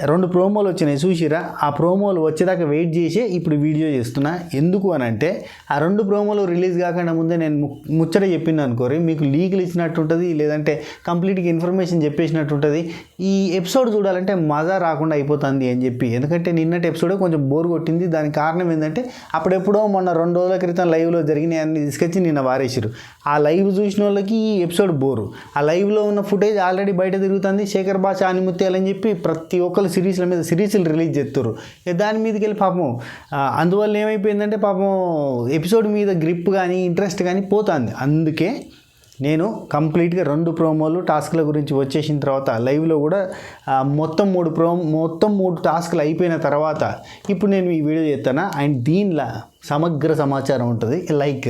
2 ప్రోమోలు వచ్చినాయి చూసిరా. ఆ ప్రోమోలు వచ్చేదాకా వెయిట్ చేసి ఇప్పుడు వీడియో చేస్తున్నా. ఎందుకు అని అంటే ఆ 2 ప్రోమోలు రిలీజ్ కాకుండా ముందే నేను ముచ్చట చెప్పింది అనుకోరి, మీకు లీకులు ఇచ్చినట్టు ఉంటుంది, లేదంటే కంప్లీట్గా ఇన్ఫర్మేషన్ చెప్పేసినట్టు ఉంటుంది. ఈ ఎపిసోడ్ చూడాలంటే మజా రాకుండా అయిపోతుంది అని చెప్పి, ఎందుకంటే నిన్నటి ఎపిసోడే కొంచెం బోర్ కొట్టింది. దానికి కారణం ఏంటంటే అప్పుడెప్పుడో మొన్న 2 రోజుల క్రితం లైవ్లో జరిగినాయి అన్ని తీసుకొచ్చి నిన్న వారేసారు. ఆ లైవ్ చూసిన వాళ్ళకి ఈ ఎపిసోడ్ బోరు. ఆ లైవ్లో ఉన్న ఫుటేజ్ ఆల్రెడీ బయట తిరుగుతుంది. శేఖర్ భాష ఆనిముత్యాలని చెప్పి ప్రతి ఒక్కరు సిరీస్ల మీద సిరీస్లు రిలీజ్ చేస్తారు. దాని మీదకి వెళ్ళి పాపం అందువల్ల ఏమైపోయిందంటే పాపం ఎపిసోడ్ మీద గ్రిప్ కానీ ఇంట్రెస్ట్ కానీ పోతుంది. అందుకే నేను కంప్లీట్గా 2 ప్రోమోలు టాస్క్ల గురించి వచ్చేసిన తర్వాత లైవ్లో కూడా మొత్తం 3 టాస్క్లు అయిపోయిన తర్వాత ఇప్పుడు నేను ఈ వీడియో చేస్తాను. అండ్ దీనిలో సమగ్ర సమాచారం ఉంటుంది, లైక్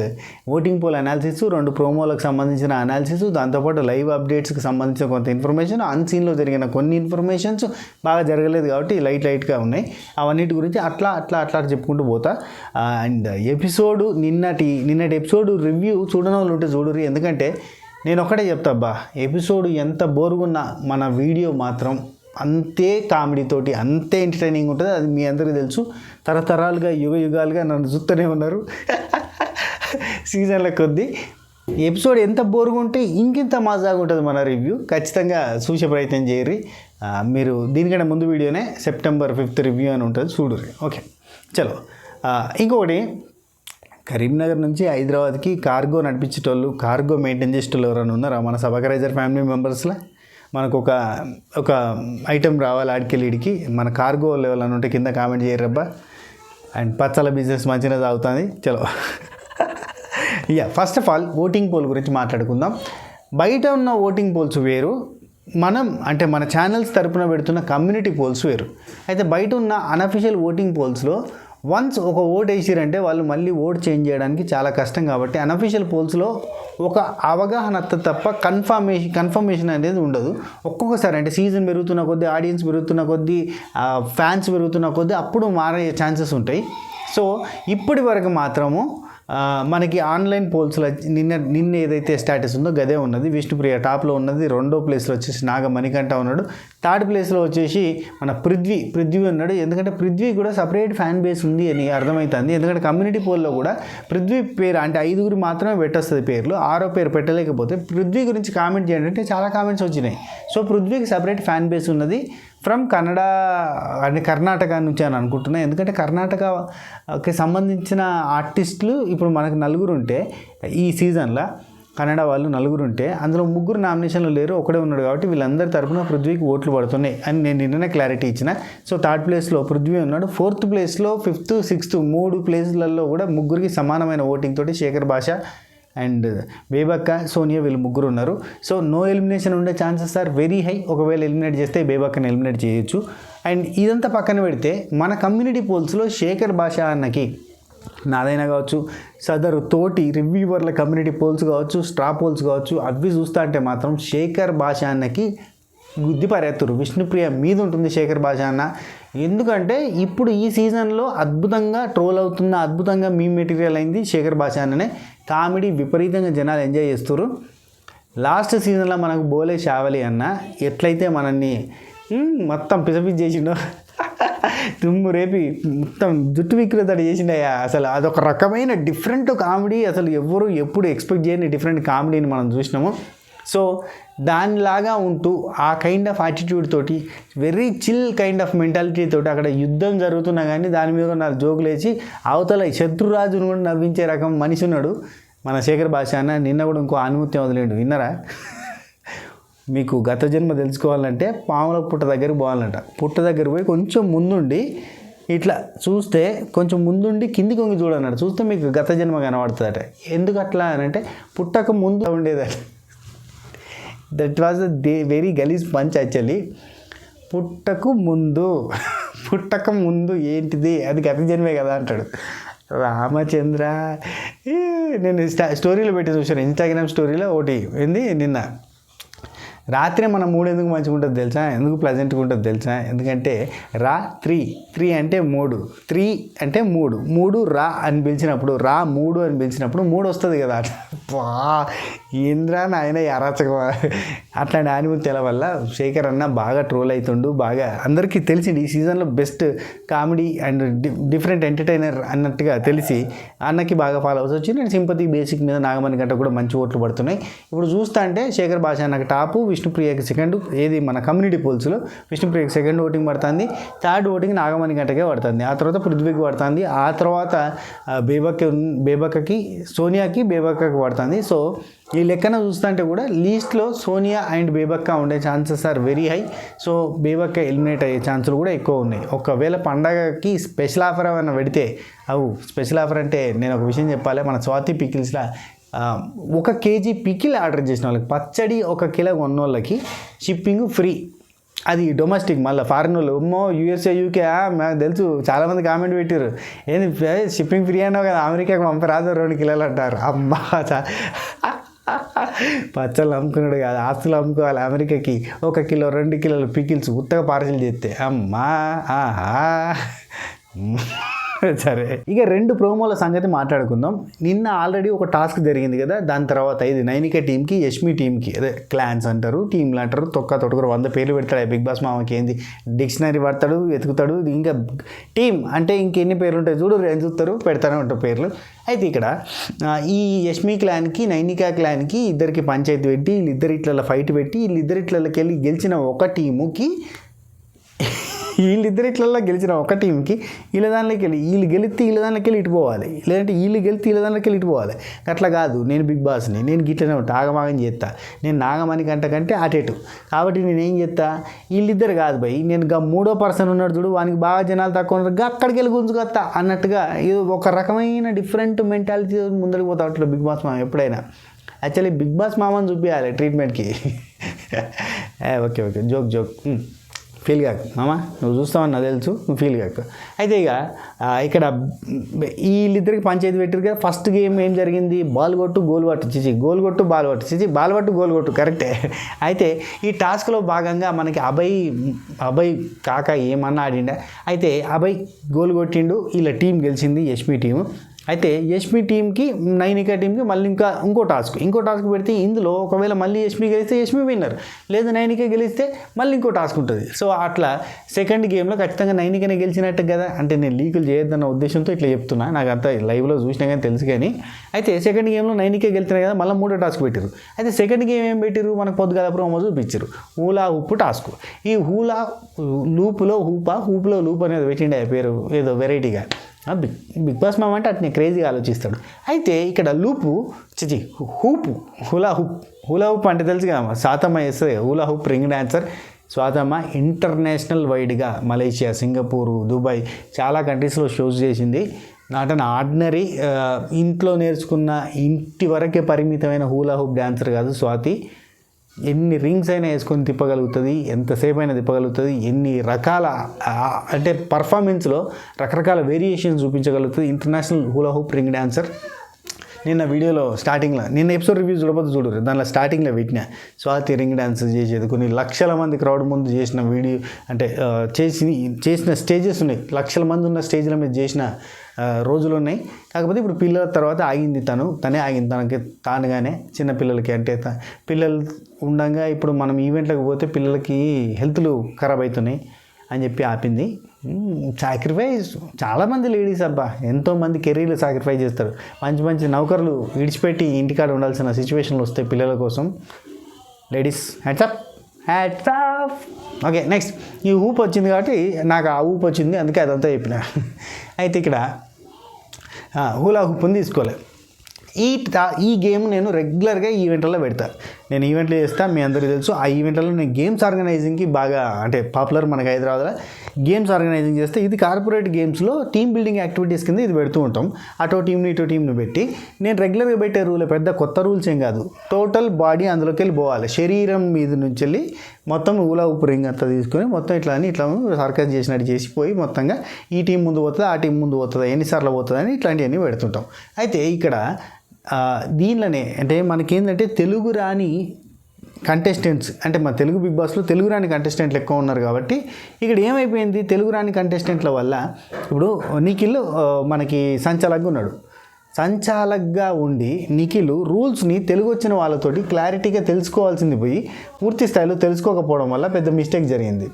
ఓటింగ్ పోల్ అనాలిసిస్, 2 ప్రోమోలకు సంబంధించిన అనాలిసిస్, దాంతోపాటు లైవ్ అప్డేట్స్కి సంబంధించిన కొంత ఇన్ఫర్మేషన్, అన్సీన్లో జరిగిన కొన్ని ఇన్ఫర్మేషన్స్ బాగా జరగలేదు కాబట్టి లైట్గా ఉన్నాయి. అవన్నిటి గురించి అట్లా చెప్పుకుంటూ పోతా. అండ్ ఎపిసోడు నిన్నటి ఎపిసోడ్ రివ్యూ చూడని వాళ్ళు ఉంటే చూడరు. ఎందుకంటే నేను ఒకటే చెప్తా అబ్బా, ఎపిసోడ్ ఎంత బోరుగున్నా మన వీడియో మాత్రం అంతే కామెడీతోటి అంతే ఎంటర్టైనింగ్ ఉంటుంది. అది మీ అందరికీ తెలుసు. తరతరాలుగా యుగాలుగా నన్ను చూస్తూనే ఉన్నారు సీజన్ల కొద్దీ. ఎపిసోడ్ ఎంత బోరుగా ఉంటే ఇంకింత మజాగా ఉంటుంది మన రివ్యూ. ఖచ్చితంగా చూసే ప్రయత్నం చేయరు. మీరు దీనికంటే ముందు వీడియోనే September 5th రివ్యూ అని ఉంటుంది, చూడరు. ఓకే చలో. ఇంకొకటి, కరీంనగర్ నుంచి హైదరాబాద్కి కార్గో నడిపించేటోళ్ళు, కార్గో మెయింటైన్ చేసేటోళ్ళు ఎవరైనా ఉన్నారా మన సబకరైజర్ ఫ్యామిలీ మెంబర్స్లో? మనకు ఒక ఐటెం రావాలి ఆడికెళ్ళిడికి, మన కార్గో లెవెల్ అని ఉంటే కింద కామెంట్ చేయరబ్బా. అండ్ పచ్చల బిజినెస్ మంచిగా సాగుతుంది. చలో first of all voting poll గురించి మాట్లాడుకుందాం. బయట ఉన్న ఓటింగ్ పోల్స్ వేరు, మన ఛానల్స్ తరపున పెడుతున్న కమ్యూనిటీ పోల్స్ వేరు. అయితే బయట ఉన్న అన్అఫీషియల్ ఓటింగ్ పోల్స్లో వన్స్ ఒక ఓట్ వేసిరంటే వాళ్ళు మళ్ళీ ఓట్ చేంజ్ చేయడానికి చాలా కష్టం. కాబట్టి అన్అఫీషియల్ పోల్స్లో ఒక అవగాహన తప్ప కన్ఫర్మేషన్ అనేది ఉండదు. ఒక్కొక్కసారి అంటే సీజన్ పెరుగుతున్న కొద్దీ, ఆడియన్స్ పెరుగుతున్న కొద్దీ, ఫ్యాన్స్ పెరుగుతున్న కొద్దీ అప్పుడు మారే ఛాన్సెస్ ఉంటాయి. సో ఇప్పటి వరకు మాత్రము మనకి ఆన్లైన్ పోల్స్లో నిన్న ఏదైతే స్టేటస్ ఉందో గదే ఉన్నది. విష్ణుప్రియ టాప్లో ఉన్నది. 2వ ప్లేస్లో వచ్చేసి నాగమణికంఠ ఉన్నాడు. 3rd ప్లేస్లో వచ్చేసి మన పృథ్వీ ఉన్నాడు. ఎందుకంటే పృథ్వీ కూడా సపరేట్ ఫ్యాన్ బేస్ ఉంది అని అర్థమవుతుంది. ఎందుకంటే కమ్యూనిటీ పోల్లో కూడా పృథ్వీ పేరు అంటే 5 మాత్రమే పెట్టొస్తుంది పేర్లు, 6వ పేరు పెట్టలేకపోతే పృథ్వీ గురించి కామెంట్ చేయండి అంటే చాలా కామెంట్స్ వచ్చినాయి. సో పృథ్వీకి సపరేట్ ఫ్యాన్ బేస్ ఉన్నది. ఫ్రమ్ కర్ణాటక నుంచి అని అనుకుంటున్నాను. ఎందుకంటే కర్ణాటకకి సంబంధించిన ఆర్టిస్టులు ఇప్పుడు మనకు 4 ఉంటే ఈ సీజన్లో, కన్నడ వాళ్ళు 4 ఉంటే అందులో 3 నామినేషన్లు లేరు, ఒకడే ఉన్నాడు. కాబట్టి వీళ్ళందరి తరపున పృథ్వీకి ఓట్లు పడుతున్నాయి అని నేను నిన్ననే క్లారిటీ ఇచ్చిన. సో 3rd ప్లేస్లో పృథ్వీ ఉన్నాడు. 4th ప్లేస్లో 5th 6th 3 ప్లేస్లలో కూడా 3కి సమానమైన ఓటింగ్ తోటి శేఖర్ భాష అండ్ బేబక్క, సోనియా వీళ్ళు 3 ఉన్నారు. సో నో ఎలిమినేషన్ ఉండే ఛాన్సెస్ ఆర్ వెరీ హై. ఒకవేళ ఎలిమినేట్ చేస్తే బేబక్కని ఎలిమినేట్ చేయొచ్చు. అండ్ ఇదంతా పక్కన పెడితే మన కమ్యూనిటీ పోల్స్లో శేఖర్ భాష అన్నకి, నాదైనా కావచ్చు, సదరు తోటి రివ్యూవర్ల కమ్యూనిటీ పోల్స్ కావచ్చు, స్ట్రా పోల్స్ కావచ్చు, అవి చూస్తా అంటే మాత్రం శేఖర్ భాష అన్నకి గుద్ది పారేస్తారు. విష్ణుప్రియ మీద ఉంటుంది శేఖర్ భాష అన్న. ఎందుకంటే ఇప్పుడు ఈ సీజన్లో అద్భుతంగా ట్రోల్ అవుతున్న, అద్భుతంగా మీమ్ మెటీరియల్ అయింది శేఖర్ భాష అన్ననే. కామెడీ విపరీతంగా జనాలు ఎంజాయ్ చేస్తారు. లాస్ట్ సీజన్లో మనకు బోలే షావలి అన్న ఎట్లయితే మనల్ని మొత్తం పిసపిచ్చి చేసిండో, తుమ్ము రేపి మొత్తం జుట్టు విక్రేతడు చేసిండయా. అసలు అదొక రకమైన డిఫరెంట్ కామెడీ. అసలు ఎవరు ఎప్పుడు ఎక్స్పెక్ట్ చేయని డిఫరెంట్ కామెడీని మనం చూసినాము. సో దానిలాగా ఉంటూ ఆ కైండ్ ఆఫ్ యాటిట్యూడ్ తోటి, very chill kind of mentality తోటి అక్కడ యుద్ధం జరుగుతున్నా కానీ దాని మీద 4 జోకులు వేసి అవతల శత్రురాజును కూడా నవ్వించే రకం మనిషి ఉన్నాడు మన శేఖర్ భాష అన్న. నిన్న కూడా ఇంకో ఆనుమత్యం వదిలేడు, విన్నరా? మీకు గత జన్మ తెలుసుకోవాలంటే పాముల పుట్ట దగ్గరికి పోవాలంట. పుట్ట దగ్గర పోయి కొంచెం ముందుండి ఇట్లా చూస్తే, కొంచెం ముందుండి కిందికి వంగి చూడన్నాడు. చూస్తే మీకు గత జన్మ కనబడుతుందట. ఎందుకు అట్లా అని అంటే పుట్టక ముందు ఉండేదట. దట్ వాజ్ వెరీ గలీజ్ పంచ్ యాక్చువల్లీ. పుట్టక ముందు ఏంటిది, అది గత జన్మే కదా అంటాడు రామచంద్ర. నేను స్టోరీలో పెట్టి చూసాను, ఇన్స్టాగ్రామ్ స్టోరీలో ఒకటి ఏంది, నిన్న రాత్రి మన మూడు ఎందుకు మంచిగా ఉంటుంది తెలుసా, ఎందుకు ప్లెజెంట్గా ఉంటుంది తెలుసా? ఎందుకంటే త్రీ అంటే 3, 3 అంటే 3 రా అని పిలిచినప్పుడు, రా 3 అని పిలిచినప్పుడు 3 వస్తుంది కదా. ఏంద్రా నాయన అరాచకం అట్లాంటి ఆనిముత్యాల వల్ల శేఖర్ అన్న బాగా ట్రోల్ అవుతుండు, బాగా అందరికీ తెలిసింది ఈ సీజన్లో best comedy and different entertainer అన్నట్టుగా తెలిసి అన్నకి బాగా ఫాలో అవ్వాల్సి వచ్చి నేను సింపతి బేసిక్ మీద నాగమణి గంట కూడా మంచి ఓట్లు పడుతున్నాయి. ఇప్పుడు చూస్తా అంటే శేఖర్ భాష అన్నకి టాపు, విష్ణుప్రియకి సెకండ్, ఏది మన కమ్యూనిటీ పోల్స్లో విష్ణుప్రియకి సెకండ్ ఓటింగ్ పడుతుంది, థర్డ్ ఓటింగ్ నాగమణి గంటకే పడుతుంది, ఆ తర్వాత పృథ్వీకి పడుతుంది, ఆ తర్వాత బేబక్కకి సోనియాకి బేబక్కకి పడుతుంది. సో ఈ లెక్కన చూస్తుంటే కూడా లీస్ట్లో సోనియా అండ్ బేబక్క ఉండే chances are very high. So Bebakka eliminate అయ్యే ఛాన్సులు కూడా ఎక్కువ ఉన్నాయి. ఒకవేళ పండగకి స్పెషల్ ఆఫర్ ఏమైనా పెడితే స్పెషల్ ఆఫర్ అంటే నేను ఒక విషయం చెప్పాలి, మన స్వాతి పికిల్స్లో 1 kg పికిల్ ఆర్డర్ చేసిన వాళ్ళకి, పచ్చడి 1 కిలో కొన్న వాళ్ళకి షిప్పింగ్ ఫ్రీ. అది డొమెస్టిక్. మళ్ళీ ఫారిన్ వాళ్ళు అమ్మో యూఎస్ఏ యూకే నాకు తెలుసు చాలామంది కామెంట్ పెట్టారు, ఏంది షిప్పింగ్ ఫ్రీ అన్నావు కదా అమెరికాకి పంపరాదు 2 కిలోలు అంటారు. అమ్మా పచ్చళ్ళు అమ్ముకున్నాడు కాదు, ఆస్తులు అమ్ముకోవాలి అమెరికాకి. 1 కిలో 2 కిలోలు పికిల్స్ ఉత్తగా పార్సల్ చేస్తే అమ్మా ఆహా. సరే, ఇక 2 ప్రోమోల సంగతి మాట్లాడుకుందాం. నిన్న ఆల్రెడీ ఒక టాస్క్ జరిగింది కదా, దాని తర్వాత ఇది నైనిక టీంకి యష్మి టీంకి, అదే క్లాన్స్ అంటారు, టీంలు అంటారు, తొక్కరు 100 పేర్లు పెడతాడు బిగ్ బాస్ మామకి. ఏంది డిక్షనరీ పడతాడు, వెతుకుతాడు, ఇంకా టీం అంటే ఇంకెన్ని పేర్లు ఉంటాయి చూడు, ఏం చూస్తారు, పెడతానే ఉంటారు పేర్లు. అయితే ఇక్కడ ఈ యష్మి క్లాన్కి నైనికా క్లాన్కి ఇద్దరికి పంచాయతీ పెట్టి వీళ్ళిద్దరిట్ల ఫైట్ పెట్టి వీళ్ళిద్దరిట్లకి వెళ్ళి గెలిచిన ఒక టీముకి, వీళ్ళిద్దరిట్లలో గెలిచిన ఒక టీంకి వీళ్ళ దానిలోకి వెళ్ళి వీళ్ళు గెలిస్తే వీళ్ళ దానిలోకి వెళ్ళి ఇటుపోవాలి, లేదంటే వీళ్ళు గెలిస్తే వీళ్ళ దానిలోకి వెళ్ళి ఇటుపోవాలి. అట్లా కాదు, నేను బిగ్ బాస్ని, నేను గిట్లనే ఉంటా, ఆగమాగం చేస్తా, నేను నాగమణి కంటే అటేటు. కాబట్టి నేను ఏం చేస్తా, వీళ్ళిద్దరు కాదు భయ్, నేను 3వ పర్సన్ ఉన్నాడు చూడు, వానికి బాగా జనాలు తక్కువ ఉన్నారు, అక్కడికి వెళ్ళి గుంజుకొస్తా అన్నట్టుగా ఇది ఒక రకమైన డిఫరెంట్ మెంటాలిటీ ముందరికి పోతా అట్లా బిగ్ బాస్ మామ ఎప్పుడైనా. యాక్చువల్లీ బిగ్ బాస్ మామని చూపించాలి ట్రీట్మెంట్కి. ఓకే జోక్ ఫీల్ కాకు మామ, నువ్వు చూస్తావని నాకు తెలుసు, నువ్వు ఫీల్ కాకు. అయితే ఇక ఇక్కడ వీళ్ళిద్దరికి పంచాయతీ పెట్టారు కదా. ఫస్ట్ గేమ్ ఏం జరిగింది, బాల్ కొట్టు గోల్ పట్టు, గోల్ కొట్టు బాల్ పట్టు, బాల్ పట్టు గోల్ కొట్టు, కరెక్టే. అయితే ఈ టాస్క్లో భాగంగా మనకి అభయ్ కాక ఏమన్నా ఆడిండా. అయితే అభయ్ గోల్ కొట్టిండు, వీళ్ళ టీం గెలిచింది, యష్మి టీము. అయితే యష్మి టీంకి నైనికా టీంకి మళ్ళీ ఇంకో టాస్క్ పెడితే ఇందులో ఒకవేళ మళ్ళీ యష్మి గెలిస్తే యష్మి విన్నర్, లేదు నైనికా గెలిస్తే మళ్ళీ ఇంకో టాస్క్ ఉంటుంది. సో అట్లా సెకండ్ గేమ్లో ఖచ్చితంగా నైనికానే గెలిచినట్టు కదా. అంటే నేను లీకులు చేయొద్దన్న ఉద్దేశంతో ఇట్లా చెప్తున్నా, నాకు అంతా లైవ్లో చూసినా కానీ తెలుసు. కానీ అయితే సెకండ్ గేమ్లో నైనికా గెలిచినా కదా, మళ్ళీ 3వ టాస్క్ పెట్టారు. అయితే సెకండ్ గేమ్ ఏం పెట్టారు, మనకు పొద్దుగాల ప్రోమో చూపించారు, హూలా హుప్పు టాస్క్. ఈ హూలా లూపులో హూప్లో లూప్ అనేది పెట్టిండే పేరు ఏదో వెరైటీగా. బిగ్ బాస్ మామ అంటే అట్నే క్రేజీగా ఆలోచిస్తాడు. అయితే ఇక్కడ హూలా హూప్ అంటే తెలుసు కదా, స్వాతమ్మ చేస్తుంది hula hoop ring dancer. స్వాతమ్మ international వైడ్గా మలేషియా, సింగపూరు, దుబాయ్ చాలా కంట్రీస్లో షోస్ చేసింది. నాట్ అన్ ఆర్డినరీ ఇంట్లో నేర్చుకున్న ఇంటి వరకే పరిమితమైన హూలా హూప్ డాన్సర్ కాదు స్వాతి. ఎన్ని రింగ్స్ అయినా వేసుకొని తిప్పగలుగుతుంది, ఎంతసేపు అయినా తిప్పగలుగుతుంది, ఎన్ని రకాల అంటే పర్ఫార్మెన్స్లో రకరకాల వేరియేషన్స్ చూపించగలుగుతుంది. International hula hoop ring dancer. నిన్న వీడియోలో స్టార్టింగ్లో, నిన్న ఎపిసోడ్ రివ్యూ చూడరు, దానిలో స్టార్టింగ్లో పెట్టిన స్వాతి రింగ్ డాన్స్ చేసేది, కొన్ని లక్షల మంది క్రౌడ్ ముందు చేసిన వీడియో, అంటే చేసిన స్టేజెస్ ఉన్నాయి, లక్షల మంది ఉన్న స్టేజ్ల మీద చేసిన రోజులు ఉన్నాయి. కాకపోతే ఇప్పుడు పిల్లల తర్వాత ఆగింది, తనే ఆగింది తానుగానే. చిన్నపిల్లలకి అంటే పిల్లలు ఉండగా ఇప్పుడు మనం ఈవెంట్లకు పోతే పిల్లలకి హెల్త్లు ఖరాబ్ అవుతున్నాయి అని చెప్పి ఆపింది. సాక్రిఫైస్ చాలామంది లేడీస్ ఎంతోమంది కెరీర్లు సాక్రిఫైస్ చేస్తారు. మంచి నౌకర్లు విడిచిపెట్టి ఇంటికాడ ఉండాల్సిన సిచ్యువేషన్లు వస్తాయి పిల్లల కోసం. Ladies hats off. Okay, next ఈ ఊపు వచ్చింది కాబట్టి నాకు ఆ ఊపు వచ్చింది, అందుకే అదంతా చెప్పిన. అయితే ఇక్కడ హూలా హూప్ని తీసుకోలేదు. ఈ గేమ్ నేను రెగ్యులర్గా ఈవెంట్లలో పెడతాను. నేను ఈవెంట్లు చేస్తాను, మీ అందరికీ తెలుసు. ఆ ఈవెంట్లలో నేను గేమ్స్ ఆర్గనైజింగ్కి బాగా అంటే పాపులర్ మనకి హైదరాబాద్లో గేమ్స్ ఆర్గనైజింగ్ చేస్తే. ఇది కార్పొరేట్ గేమ్స్లో టీమ్ బిల్డింగ్ యాక్టివిటీస్ కింద ఇది పెడుతూ ఉంటాం. అటో టీంని పెట్టి నేను రెగ్యులర్గా పెట్టే రూల్ పెద్ద కొత్త రూల్స్ ఏం కాదు. టోటల్ బాడీ అందులోకి వెళ్ళి పోవాలి, శరీరం మీద నుంచి వెళ్ళి మొత్తం ఊలా ఉప్పు రింగ్ అంతా తీసుకొని మొత్తం ఇట్లా సర్కస్ చేసినట్టు చేసిపోయి మొత్తంగా ఈ టీం ముందు పోతుందా, ఆ టీం ముందు పోతుందా, ఎన్నిసార్లు పోతుందని ఇట్లాంటివన్నీ పెడుతుంటాం. అయితే ఇక్కడ దీనిలోనే అంటే మనకేంటంటే తెలుగు రాని కంటెస్టెంట్స్, అంటే మన తెలుగు బిగ్ బాస్లో తెలుగు రాని కంటెస్టెంట్లు ఎక్కువ ఉన్నారు కాబట్టి ఇక్కడ ఏమైపోయింది, తెలుగు రాని కంటెస్టెంట్ల వల్ల ఇప్పుడు నిఖిల్ మనకి సంచాలకుగా ఉన్నాడు. సంచాలకుగా ఉండి నిఖిల్ రూల్స్ని తెలుగు వచ్చిన వాళ్ళతోటి క్లారిటీగా తెలుసుకోవాల్సింది పోయి పూర్తి స్థాయిలో తెలుసుకోకపోవడం వల్ల పెద్ద మిస్టేక్ జరిగింది.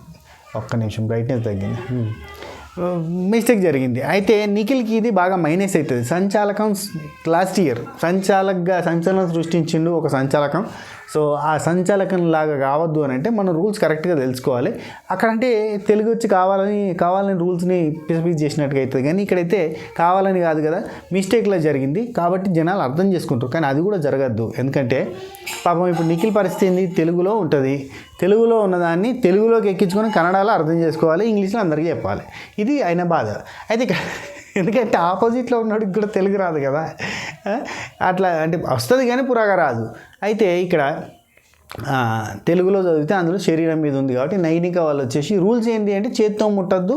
ఒక్క నిమిషం బ్రైట్నెస్ తగ్గింది. మిస్టేక్ జరిగింది. అయితే నిఖిల్కి ఇది బాగా మైనస్ అవుతుంది. సంచాలకం లాస్ట్ ఇయర్ సంచలనం సృష్టించిండు ఒక సంచాలకం. సో ఆ సంచాలకం లాగా కావద్దు అని అంటే మనం రూల్స్ కరెక్ట్గా తెలుసుకోవాలి. అక్కడంటే తెలుగు వచ్చి కావాలని రూల్స్ని పిసిపిసి చేసినట్టుగా అవుతుంది. కానీ ఇక్కడైతే కావాలని కాదు కదా, మిస్టేక్లా జరిగింది కాబట్టి జనాలు అర్థం చేసుకుంటారు. కానీ అది కూడా జరగద్దు. ఎందుకంటే పాపం ఇప్పుడు నిఖిల్ పరిస్థితి ఏంది, తెలుగులో ఉంటుంది. తెలుగులో ఉన్నదాన్ని తెలుగులోకి ఎక్కించుకొని కన్నడలో అర్థం చేసుకోవాలి, ఇంగ్లీష్లో అందరికీ చెప్పాలి. ఇది ఆయన బాధ. అయితే ఎందుకంటే ఆపోజిట్లో ఉన్నోడికి కూడా తెలుగు రాదు కదా, అట్లా అంటే వస్తుంది కానీ పురాగా రాదు. అయితే ఇక్కడ తెలుగులో చదివితే అందులో శరీరం మీద ఉంది కాబట్టి నైనిక వాళ్ళు వచ్చేసి రూల్స్ ఏంటి అంటే చేత్తో ముట్టద్దు,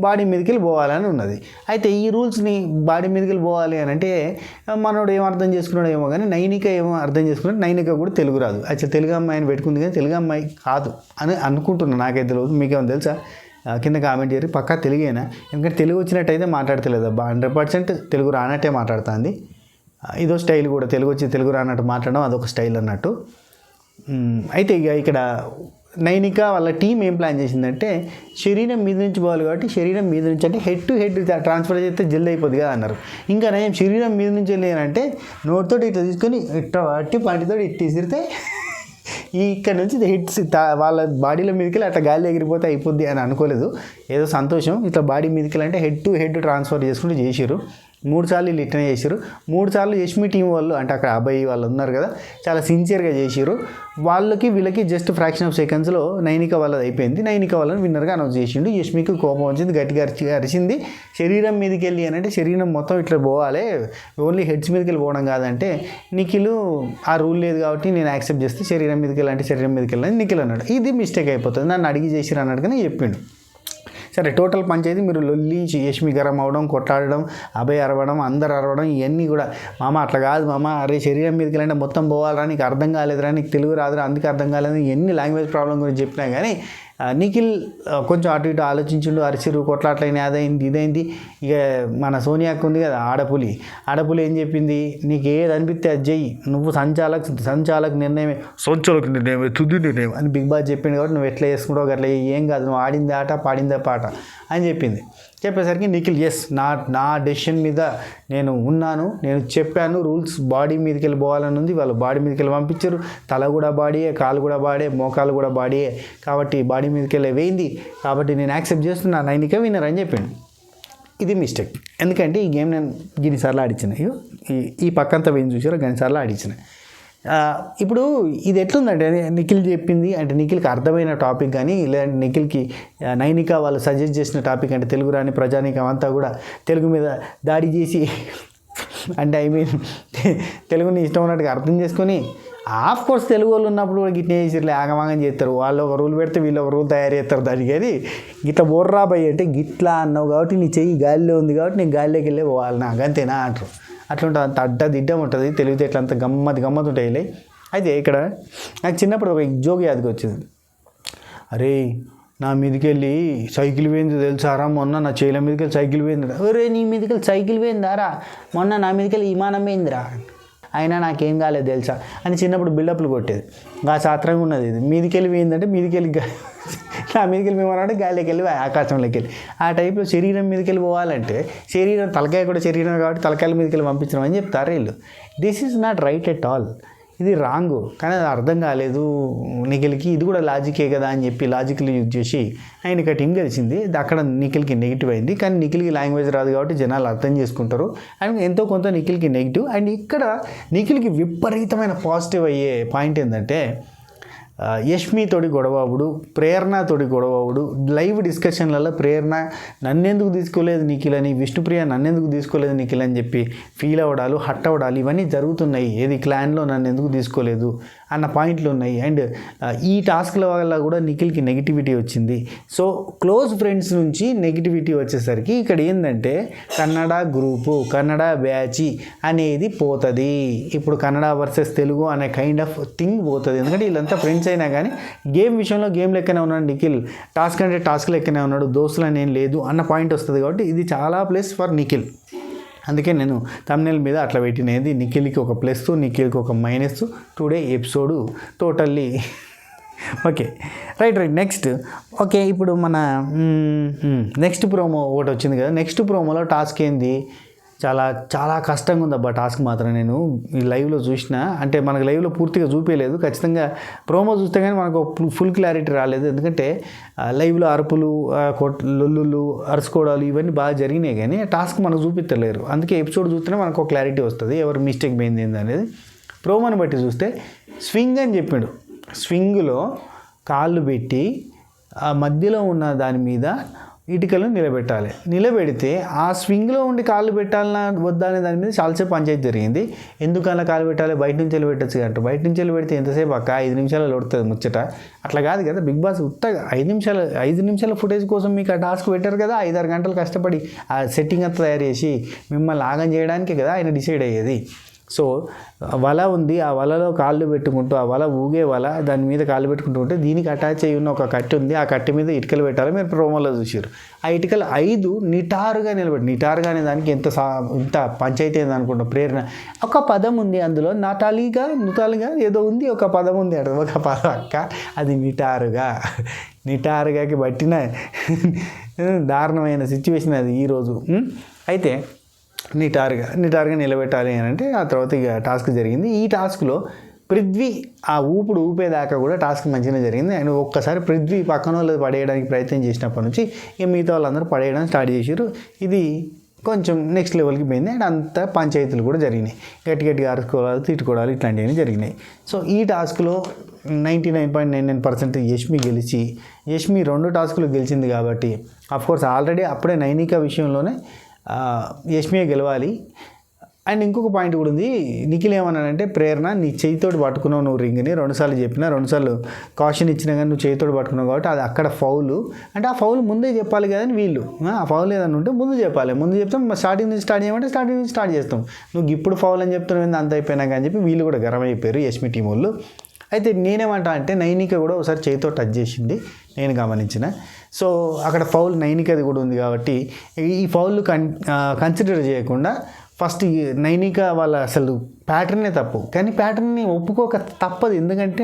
బాడీ మీదకి వెళ్ళి పోవాలని ఉన్నది. అయితే ఈ రూల్స్ని బాడీ మీదకి వెళ్ళి పోవాలి అని అంటే మనోడు ఏం అర్థం చేసుకున్నాడు ఏమో కానీ నైనిక ఏమో అర్థం చేసుకున్నాడు. నైనిక కూడా తెలుగు రాదు. యాక్చువల్ తెలుగు అమ్మాయిని పెట్టుకుంది కానీ తెలుగు అమ్మాయి కాదు అని అనుకుంటున్నాను. నాకైతే తెలియదు, మీకేమో తెలుసా? కింద కామెంట్ చేయరు. పక్కా తెలుగేనా? ఎందుకంటే తెలుగు వచ్చినట్టయితే మాట్లాడతలేదు అబ్బా, 100% తెలుగు రానట్టే మాట్లాడుతుంది. ఇదో స్టైల్ కూడా, తెలుగు వచ్చి తెలుగు రానట్టు మాట్లాడడం అదొక స్టైల్ అన్నట్టు. అయితే ఇక ఇక్కడ నైనిక వాళ్ళ టీం ఏం ప్లాన్ చేసిందంటే శరీరం మీద నుంచి పోవాలి కాబట్టి శరీరం మీద నుంచి అంటే హెడ్ టు హెడ్ ట్రాన్స్ఫర్ చేస్తే జల్ది అయిపోద్ది కదా అన్నారు. ఇంకా నేను శరీరం మీద నుంచి వెళ్ళానంటే నోటితో ఇట్లా తీసుకొని ఇట్లా పట్టి పంటితో ఇట్టి ఇసిరితే ఇక్కడ నుంచి హిట్స్ వాళ్ళ బాడీల మీదకి వెళ్ళి అట్లా గాలి ఎగిరిపోతే అయిపోద్ది అని అనుకోలేదు. ఏదో సంతోషం ఇట్లా బాడీ మీదకి వెళ్ళి అంటే హెడ్ టు హెడ్ ట్రాన్స్ఫర్ చేసుకుంటూ చేసిరు. 3 సార్లు వీళ్ళు ఇట్లనే చేసిరు. 3 సార్లు యష్మి టీం వాళ్ళు అంటే అక్కడ అబ్బాయి వాళ్ళు ఉన్నారు కదా, చాలా సిన్సియర్గా చేసిరు. వీళ్ళకి జస్ట్ ఫ్రాక్షన్ ఆఫ్ సెకండ్స్లో నైనిక వాళ్ళది అయిపోయింది. నైనిక వాళ్ళని విన్నర్గా అనౌన్స్ చేసిండు. యష్మికి కోపం వచ్చింది, గట్టిగా అరిచింది. శరీరం మీదకి వెళ్ళి అని అంటే శరీరం మొత్తం ఇట్లా పోవాలి, ఓన్లీ హెడ్స్ మీదకి వెళ్ళి పోవడం కాదంటే నిఖిల్ ఆ రూల్ లేదు కాబట్టి నేను యాక్సెప్ట్ చేస్తే శరీరం మీదకి వెళ్ళాలంటే శరీరం మీదకి వెళ్ళాలని నిఖిల్ అన్నాడు. ఇది మిస్టేక్ అయిపోతుంది, నన్ను అడిగి చేసిరు అన్నట్టుగానే చెప్పిండు. సరే టోటల్ పంచాయతీ మీరు లొల్లి యష్మి గరం అవడం, కొట్టాడడం, అభయ్ అరవడం, అందరు అరవడం, ఇవన్నీ కూడా మామ అట్లా కాదు మామ, అరే శరీరం మీదకి వెళ్ళంటే మొత్తం పోవాలరా, నీకు అర్థం కాలేదురా, నీకు తెలుగు రాదురా, అందుకే అర్థం కాలేదు, ఎన్ని లాంగ్వేజ్ ప్రాబ్లం గురించి చెప్పినా కానీ నిఖిల్ కొంచెం అటు ఇటు ఆలోచించుండు. అరిసిరు, కొట్లాట్లయినా అదైంది ఇదైంది. ఇక మన సోనియాకు ఉంది కదా ఆడపులి ఏం చెప్పింది, నీకు ఏది అనిపిస్తే అది చెయ్యి, నువ్వు సంచాలక నిర్ణయమే, సంచాలక నిర్ణయమే, తుది నిర్ణయం అని బిగ్ బాస్ చెప్పింది కాబట్టి నువ్వు ఎట్లా చేసుకుంటావు అట్లా ఏం కాదు, నువ్వు ఆడింది ఆట పాడిందే పాట అని చెప్పింది. చెప్పేసరికి నిఖిల్ ఎస్ నా డెసిషన్ మీద నేను ఉన్నాను, నేను చెప్పాను రూల్స్, బాడీ మీదకి వెళ్ళి పోవాలని ఉంది, వాళ్ళు బాడీ మీదకి వెళ్ళి పంపించారు. తల కూడా బాడీయే, కాలు కూడా బాడే, మోకాలు కూడా బాడీయే, కాబట్టి బాడీ మీదకి వెళ్ళి వేయింది కాబట్టి నేను యాక్సెప్ట్ చేస్తున్నా, నైనిక విన్నర్ అని చెప్పిండు. ఇది మిస్టేక్. ఎందుకంటే ఈ గేమ్ నేను గిన్నిసార్లు ఆడించిన, ఈ పక్కంతా వేయించి చూసారో గన్నిసార్లు ఆడించిన. ఇప్పుడు ఇది ఎట్లుందంటే నిఖిల్ చెప్పింది అంటే నిఖిల్కి అర్థమైన టాపిక్ కానీ లేదంటే నిఖిల్కి నైనిక వాళ్ళు సజెస్ట్ చేసిన టాపిక్ అంటే తెలుగు రాని ప్రజానీకం అంతా కూడా తెలుగు మీద దాడి చేసి అంటే తెలుగుని ఇష్టం ఉన్నట్టుగా అర్థం చేసుకొని ఆఫ్ కోర్స్ తెలుగు వాళ్ళు ఉన్నప్పుడు కూడా గిట్నే చేసి ఆగమాగం చేస్తారు. వాళ్ళు ఒక రూల్ పెడితే వీళ్ళు ఒక రూల్ తయారు చేస్తారు దానికి. అది గిట్లా బోర్రా బయ్యి అంటే గిట్లా అన్నావు కాబట్టి నీ చెయ్యి గాలిలో ఉంది కాబట్టి నేను గాలిలోకి వెళ్ళే పోవాలి నాకు అంతేనా అంటారు. అట్లా ఉంటుంది, అంత అడ్డదిడ్డం ఉంటుంది, తెలివితేటలు అంత గమ్మత్ ఉంటాయి. అయితే ఇక్కడ నాకు చిన్నప్పుడు ఒక జోక్ యాదకి వచ్చింది. అరే నా మీదకి వెళ్ళి సైకిల్ పోయింది తెలుసారా, మొన్న నా చేయిల మీదకి వెళ్ళి సైకిల్ పోయిందిరా. అరే నీ మీదకి వెళ్ళి సైకిల్ పోయిందారా, మొన్న నా మీదకి వెళ్ళి విమానం పోయిందిరా, అయినా నాకేం కాలేదు తెలుసా అని చిన్నప్పుడు బిల్డప్లు కొట్టేది. ఆ సాత్రంగా ఉన్నది. ఇది మీదికి వెళ్ళి పోయిందంటే మీదికి వెళ్ళి నా మీదకి వెళ్ళి పోవాలంటే గాలికి వెళ్ళి ఆకాశంలోకి వెళ్ళి ఆ టైప్లో శరీరం మీదకి వెళ్ళి పోవాలంటే శరీరం తలకాయ కూడా శరీరం కాబట్టి తలకాయల మీదకి వెళ్ళి పంపించడం అని చెప్తారు వీళ్ళు. This is not right at all. ఇది రాంగు. కానీ అది అర్థం కాలేదు నిఖిల్కి, ఇది కూడా లాజికే కదా అని చెప్పి లాజిక్లు యూజ్ చేసి ఆయన టీం గెలిచింది. అక్కడ నిఖిల్కి నెగిటివ్ అయింది. కానీ నిఖిల్కి లాంగ్వేజ్ రాదు కాబట్టి జనాలు అర్థం చేసుకుంటారు అండ్ ఎంతో కొంత నిఖిల్కి నెగిటివ్. అండ్ ఇక్కడ నిఖిల్కి విపరీతమైన పాజిటివ్ అయ్యే పాయింట్ ఏంటంటే యష్మితోటి గొడవవుడు, ప్రేరణతోటి గొడవవుడు, లైవ్ డిస్కషన్లలో ప్రేరణ నన్నెందుకు తీసుకోలేదు నిఖిల్ అని, విష్ణుప్రియ నన్నెందుకు తీసుకోలేదు నిఖిల్ అని చెప్పి ఫీల్ అవ్వడాలు, హట్ అవ్వడాలు ఇవన్నీ జరుగుతున్నాయి. ఏది క్లాన్లో నన్ను ఎందుకు తీసుకోలేదు అన్న పాయింట్లు ఉన్నాయి. అండ్ ఈ టాస్క్ల వల్ల కూడా నిఖిల్కి నెగిటివిటీ వచ్చింది. సో క్లోజ్ ఫ్రెండ్స్ నుంచి నెగిటివిటీ వచ్చేసరికి ఇక్కడ ఏంటంటే కన్నడ గ్రూపు, కన్నడ బ్యాచ్ అనేది పోతుంది. ఇప్పుడు కన్నడ వర్సెస్ తెలుగు అనే కైండ్ ఆఫ్ థింగ్ పోతుంది. ఎందుకంటే వీళ్ళంతా ఫ్రెండ్స్ అయినా కానీ గేమ్ విషయంలో గేమ్ లెక్కనే ఉన్నాడు నిఖిల్, టాస్క్ అంటే టాస్క్ లెక్కనే ఉన్నాడు, దోస్తులని ఏం లేదు అన్న పాయింట్ వస్తుంది. కాబట్టి ఇది చాలా ప్లస్ ఫర్ నిఖిల్. అందుకే నేను thumbnail మీద అట్లా పెట్టినది నిఖిల్కి ఒక ప్లస్ నిఖిల్కి ఒక minus. Today episode totally okay right next okay ఇప్పుడు మన నెక్స్ట్ ప్రోమో ఒకటి వచ్చింది కదా. నెక్స్ట్ ప్రోమోలో టాస్క్ ఏంది, చాలా చాలా కష్టంగా ఉంది అబ్బా టాస్క్ మాత్రం. నేను ఈ లైవ్లో చూసిన, అంటే మనకు లైవ్లో పూర్తిగా చూపించలేదు, ఖచ్చితంగా ప్రోమో చూస్తే కానీ మనకు ఫుల్ క్లారిటీ రాలేదు. ఎందుకంటే లైవ్లో అరుపులు లొల్లులు అరుచుకోవడాలు ఇవన్నీ బాగా జరిగినాయి, కానీ టాస్క్ మనకు చూపించలేరు. అందుకే ఎపిసోడ్ చూస్తేనే మనకు క్లారిటీ వస్తుంది ఎవరు మిస్టేక్ పోయింది అనేది. ప్రోమోని బట్టి చూస్తే స్వింగ్ అని చెప్పాడు. స్వింగ్లో కాళ్ళు పెట్టి ఆ మధ్యలో ఉన్న దాని మీద ఇటుకలను నిలబెడితే ఆ స్వింగ్లో ఉండి కాళ్ళు పెట్టాలన్నా వద్దా అనే దాని మీద చాలాసేపు పంచాయతీ జరిగింది. ఎందుకన్నా కాళ్ళు పెట్టాలి, బయట నుంచి వెళ్ళి పెట్టచ్చు అంట. బయట నుంచి వెళ్ళి పెడితే ఎంతసేపు అక్క 5 నిమిషాలు కొడుతుంది ముచ్చట. అట్లా కాదు కదా, బిగ్ బాస్ ఉత్తగా 5 నిమిషాల ఫుటేజ్ కోసం మీకు ఆ టాస్క్ పెట్టారు కదా. 5-6 గంటలు కష్టపడి ఆ సెట్టింగ్ అంతా తయారు చేసి మిమ్మల్ని ఆగం చేయడానికే కదా ఆయన డిసైడ్ అయ్యేది. సో వల ఉంది, ఆ వలలో కాళ్ళు పెట్టుకుంటూ, ఆ వల ఊగే వల, దాని మీద కాళ్ళు పెట్టుకుంటూ ఉంటే దీనికి అటాచ్ అయ్యి ఉన్న ఒక కట్టె ఉంది, ఆ కట్టె మీద ఇటుకలు పెట్టాలి. మీరు ప్రోమోలో చూసారు. ఆ ఇటుకలు 5 నిటారుగా నిటారుగా అనే దానికి ఎంత పంచాయతీ అయింది అనుకుంటాం. ప్రేరణ ఒక పదం ఉంది అందులో, నటాలిగా ఏదో ఉంది, ఒక పదం ఉంది అక్కడ, ఒక పదం అక్క, అది నిటారుగాకి పట్టిన దారుణమైన సిచ్యువేషన్ అది ఈరోజు. అయితే నిటారుగా నిలబెట్టాలి అని అంటే ఆ తర్వాత ఇక టాస్క్ జరిగింది. ఈ టాస్క్లో పృథ్వీ ఆ ఊపేదాకా కూడా టాస్క్ మంచిగానే జరిగింది. అండ్ ఒక్కసారి పృథ్వీ పక్కన వాళ్ళు పడేయడానికి ప్రయత్నం చేసినప్పటి నుంచి ఇక మిగతా వాళ్ళందరూ పడేయడం స్టార్ట్ చేశారు. ఇది కొంచెం నెక్స్ట్ లెవెల్కి పోయింది. అండ్ అంత పంచాయతీలు కూడా జరిగినాయి, గట్టిగా అరుచుకోవాలి, తిట్టుకోవాలి, ఇట్లాంటివన్నీ జరిగినాయి. సో ఈ టాస్క్లో 99.99% యష్మి గెలిచి, యష్మి 2 టాస్కులు గెలిచింది కాబట్టి అఫ్కోర్స్ ఆల్రెడీ అప్పుడే నైనిక విషయంలోనే యష్మియే గెలవాలి. అండ్ ఇంకొక పాయింట్ కూడా ఉంది. నిఖిల్ ఏమన్నాడంటే, ప్రేరణ నీ చేయితోటి పట్టుకున్నావు నువ్వు రింగ్ని, 2 సార్లు చెప్పినా, 2 సార్లు కాషన్ ఇచ్చినా కానీ నువ్వు చేయితోటి పట్టుకున్నావు కాబట్టి అది అక్కడ ఫౌలు. అంటే ఆ ఫౌల్ ముందే చెప్పాలి కదా అని వీళ్ళు, ఆ ఫౌల్ ఏదన్నా ఉంటే ముందు చెప్పాలి, ముందు చెప్తాం. స్టార్టింగ్ నుంచి స్టార్ట్ చేయమంటే స్టార్టింగ్ నుంచి స్టార్ట్ చేస్తాం. నువ్వు ఇప్పుడు ఫౌల్ అని చెప్తున్నావు అంత అయిపోయినాక అని చెప్పి వీళ్ళు కూడా గర్వం అయిపోయారు యష్మి టీం వాళ్ళు. అయితే నేనేమంటా అంటే నైనిక కూడా ఒకసారి చేతితో టచ్ చేసింది నేను గమనించిన. సో అక్కడ ఫౌల్ నైనికది కూడా ఉంది కాబట్టి ఈ ఫౌల్ కన్సిడర్ చేయకుండా ఫస్ట్ నైనిక వాళ్ళ అసలు ప్యాటర్నే తప్పు, కానీ ప్యాటర్న్ని ఒప్పుకోక తప్పదు. ఎందుకంటే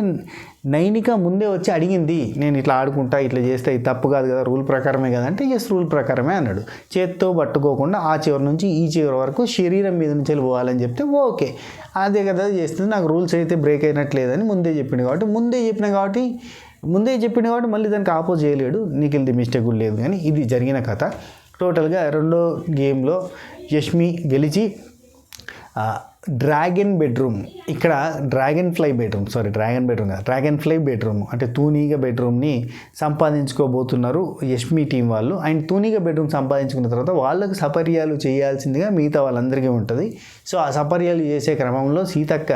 నైనిక ముందే వచ్చి అడిగింది, నేను ఇట్లా ఆడుకుంటా, ఇట్లా చేస్తే ఇది తప్పు కాదు కదా, రూల్ ప్రకారమే కదా అంటే ఎస్ రూల్ ప్రకారమే అన్నాడు. చేత్తో పట్టుకోకుండా ఆ చివరి నుంచి ఈ చివరి వరకు శరీరం మీద నుంచి వెళ్ళిపోవాలని చెప్తే ఓకే, అదే కదా చేస్తుంది, నాకు రూల్స్ అయితే బ్రేక్ అయినట్లేదని ముందే చెప్పింది కాబట్టి మళ్ళీ దానికి ఆపోజ్ చేయలేడు. నిఖిల్ది మిస్టేక్ కూడా లేదు, కానీ ఇది జరిగిన కథ. టోటల్గా రెండో గేమ్లో యష్మి గెలిచి డ్రాగన్ ఫ్లై బెడ్రూమ్ అంటే తూనీగ బెడ్రూమ్ని సంపాదించుకోబోతున్నారు యష్మి టీం వాళ్ళు. అండ్ తూనీగ బెడ్రూమ్ సంపాదించుకున్న తర్వాత వాళ్ళకు సపర్యాలు చేయాల్సిందిగా మిగతా వాళ్ళందరికీ ఉంటుంది. సో ఆ సపర్యాలు చేసే క్రమంలో సీతక్క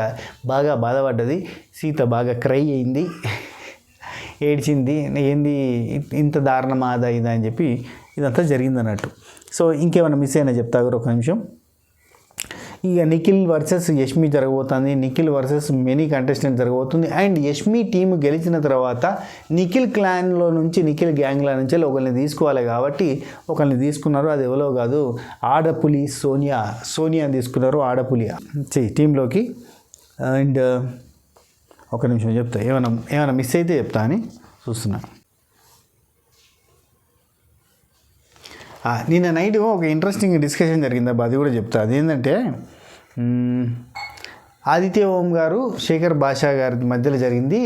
బాగా బాధపడ్డది. సీత బాగా క్రై అయింది, ఏడ్చింది, ఏంది ఇంత దారుణమాదా ఇదా అని చెప్పి ఇదంతా జరిగిందన్నట్టు. సో ఇంకేమైనా మిస్ అయినా చెప్తా ఒక నిమిషం. ఇక నిఖిల్ వర్సెస్ యష్మి జరగబోతుంది, నిఖిల్ వర్సెస్ మెనీ కంటెస్టెంట్ జరగబోతుంది. అండ్ యష్మి టీం గెలిచిన తర్వాత నిఖిల్ క్లాన్లో నుంచి, నిఖిల్ గ్యాంగ్లో నుంచి ఒకరిని తీసుకోవాలి కాబట్టి ఒకరిని తీసుకున్నారు. అది ఎవరో కాదు, ఆడపులి సోనియా తీసుకున్నారు, ఆడపులి టీంలోకి. అండ్ ఒక నిమిషం చెప్తా, ఏమైనా మిస్ అయితే చెప్తా అని చూస్తున్నా. నిన్న నైట్ ఒక ఇంట్రెస్టింగ్ డిస్కషన్ జరిగింది, అది కూడా చెప్తా. అదేంటంటే ఆదిత్య ఓం గారు శేఖర్ భాషా గారి మధ్యలో జరిగింది,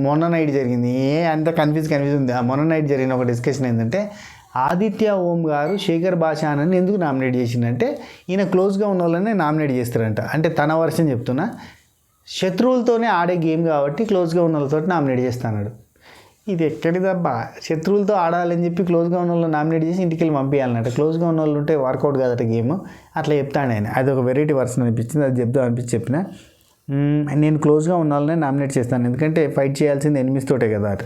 మొన్న నైట్ జరిగింది. అంత కన్ఫ్యూజ్ ఉంది. ఆ మొన్న నైట్ జరిగిన ఒక డిస్కషన్ ఏంటంటే, ఆదిత్య ఓం గారు శేఖర్ భాషా అని ఎందుకు నామినేట్ చేసిందంటే, ఈయన క్లోజ్గా ఉన్న వాళ్ళనే నామినేట్ చేస్తారంట. అంటే తన వర్షన్ చెప్తున్నా, శత్రువులతోనే ఆడే గేమ్ కాబట్టి క్లోజ్గా ఉన్న వాళ్ళతో నామినేట్ చేస్తాడు. ఇది ఎక్కడిదబ్బా, శత్రువులతో ఆడాలని చెప్పి క్లోజ్గా ఉన్న వాళ్ళు నామినేట్ చేసి ఇంటికి వెళ్ళి పంపించాలన్నట్టు. క్లోజ్గా ఉన్న వాళ్ళు ఉంటే వర్కౌట్ కాదట గేమ్, అట్లా చెప్తాను ఆయన. అది ఒక వెరైటీ వర్షన్ అనిపించింది, అది చెప్దాం అనిపించి చెప్పిన. నేను క్లోజ్గా ఉన్న వాళ్ళనే నామినేట్ చేస్తాను, ఎందుకంటే ఫైట్ చేయాల్సింది ఎనిమిస్ తోటే కదా అట,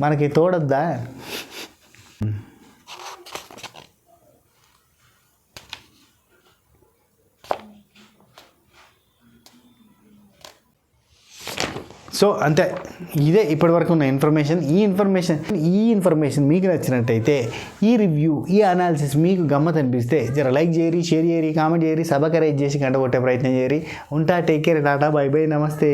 మనకి తోడద్దా. సో అంతే, ఇదే ఇప్పటివరకు ఉన్న ఇన్ఫర్మేషన్. ఈ ఇన్ఫర్మేషన్ మీకు నచ్చినట్టయితే, ఈ రివ్యూ, ఈ అనాలిసిస్ మీకు గమ్మత్ అనిపిస్తే జర లైక్ చేయరి, షేర్ చేయరి, కామెంట్ చేయరి, సబ్స్క్రైబ్ చేసి గంట కొట్టే ప్రయత్నం చేయరి. ఉంటా, take care, Tata, by by, నమస్తే.